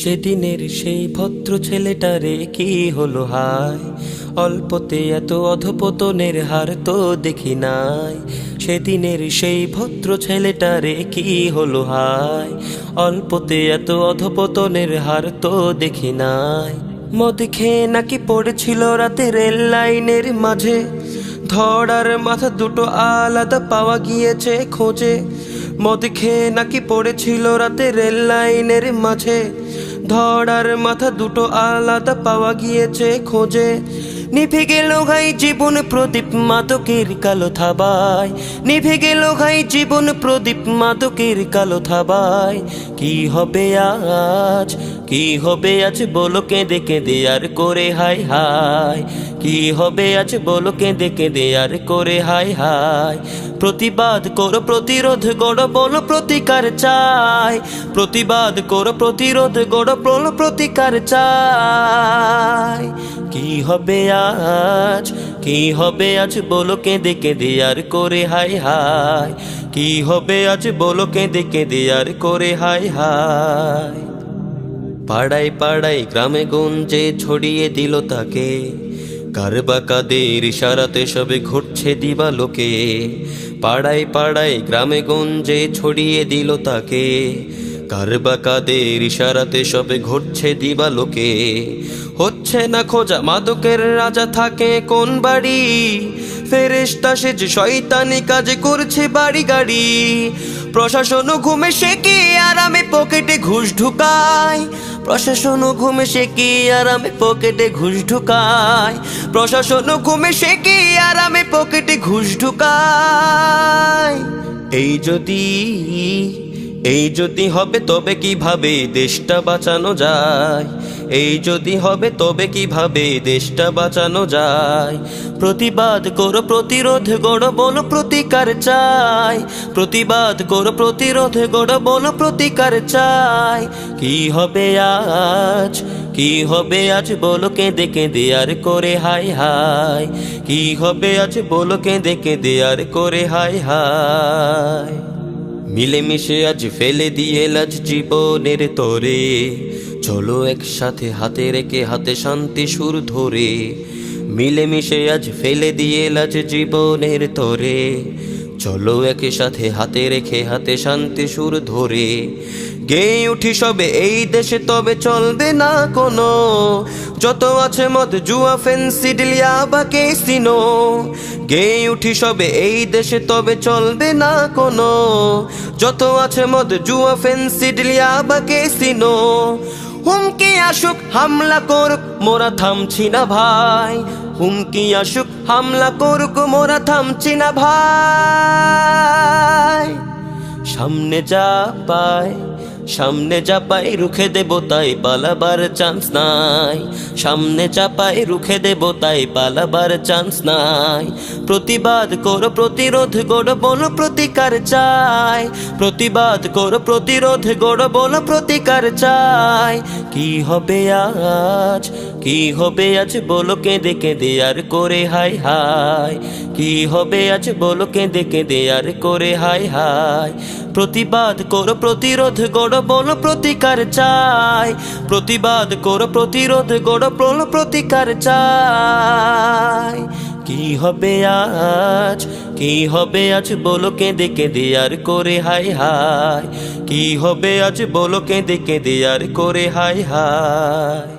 সেদিনের সেই ভদ্র ছেলেটারে কি হলো হায়, অল্পতে এত অধপতনের হার তো দেখি নাই। সেদিনের সেই ভদ্র ছেলেটারে কি হলো হায়, অল্পতে এত অধপতনের হার তো দেখি নাই। মদ খেয়ে নাকি পড়েছিল রাতে রেল লাইনের মাঝে, ধড় আর মাথা দুটো আলাদা পাওয়া গিয়েছে খোঁজে। মদ খেয়ে নাকি পড়েছিল রাতে রেল লাইনের মাঝে, ধড় আর মাথা দুটো আলাদা পাওয়া গিয়েছে খোঁজে। নিভে গেল ভাই জীবন প্রদীপ মাদকের কালো থাবায়, নিভে গেল ভাই জীবন প্রদীপ মাদকের কালো থাবায়। কি হবে আজ, কি হবে আজ বলো কেঁদে কেঁদে আর করে হায় হায়। কি হবে আজ বলো কেঁদে কেঁদে আর করে হায় হায়। প্রতিবাদ করো প্রতিরোধ গড়ো বলো প্রতিকার চাই, প্রতিবাদ করো প্রতিরোধ গড়ো বলো প্রতিকার চাই। কি হবে আজ, কি হবে আজ বলো কেঁদে কেঁদে আর করে হায় হায়। কি হবে আজ বলো কেঁদে কেঁদে আর করে হায় হায়। পাড়ায় পাড়ায় গ্রামে গঞ্জে ছড়িয়ে দিল তাকে, কারবা কাদের ইশারাতে সবে ঘটছে দিবালোকে। পাড়ায় পাড়ায় গ্রামে গঞ্জে ছড়িয়ে দিল তাকে, কারবা কাদের ইশারাতে সবে ঘটছে দিবালোকে। হচ্ছে না খোঁজা মাদকের রাজা থাকে কোন বাড়ি, ফেরেশতা সেজে শয়তানি কাজে করছে বাড়ি গাড়ি। প্রশাসন ঘুমে সে কি আরামে পকেটে ঘুষ ঢুকায়, প্রশাসন ঘুমে সে কি আরামে পকেটে ঘুষ ঢুকায়। প্রশাসন ঘুমে সে কি আরামে পকেটে ঘুষ ঢুকায়। এই যদি হবে তবে কিভাবে দেশটা বাঁচানো যায়, এই যদি হবে তবে কিভাবে দেশটা বাঁচানো যায়। প্রতিবাদ করো প্রতিরোধ গড়ো বলো প্রতিকার চাই, প্রতিবাদ করো প্রতিরোধ গড়ো বলো প্রতিকার চাই। কি হবে আজ, কি হবে আজ বলো কেঁদে কেঁদে আর করে হায় হায়। কি হবে আজ বলো কেঁদে কেঁদে আর করে হায় হায়। মিলেমিশে আজ ফেলে দিয়ে লাজ জীবনের তরে, চলো একসাথে হাতে রেখে হাতে শান্তি সুর ধরে। মিলেমিশে আজ ফেলে দিয়ে লাজ জীবনের তরে, চলো একসাথে হাতে রেখে হাতে শান্তি সুর ধরে। গেয়ে উঠি সবে এই দেশে তবে চলবে না কোনো, যত আছে মদ জুয়া ফেন্সিডিল ইয়াবা ক্যাসিনো। গেয়ে উঠি সবে এই দেশে তবে চলবে না কোনো, যত আছে মদ জুয়া ফেন্সিডিল ইয়াবা ক্যাসিনো। হুমকি আসুক হামলা করুক মোরা থামছি না ভাই, হুমকি আসুক হামলা করুক মোরা থামছি না ভাই। সামনে যা পায়, সামনে যা পাই রুখে দেব তাই পালাবার চান্স নাই, সামনে যা পাই রুখে দেব তাই পালাবার চান্স নাই। প্রতিবাদ করো প্রতিরোধ গড়ো বলো প্রতিকার চাই, প্রতিবাদ করো প্রতিরোধ গড়ো বলো প্রতিকার চাই। কি হবে আজ, কি হবে আজ বলো কেঁদে কেঁদে আর করে হায় হায়। কি হবে আজ বলো কেঁদে কেঁদে আর করে হায় হায়। প্রতিবাদ করো প্রতিরোধ গড়ো বলো প্রতিকার চাই, প্রতিবাদ করো প্রতিরোধ গড়ো বলো প্রতিকার চাই। কি হবে আজ, কি হবে আজ বলো কেঁদে কেঁদে আর করে হায় হায়। কি হবে আজ বলো কেঁদে কেঁদে আর করে হায় হায়।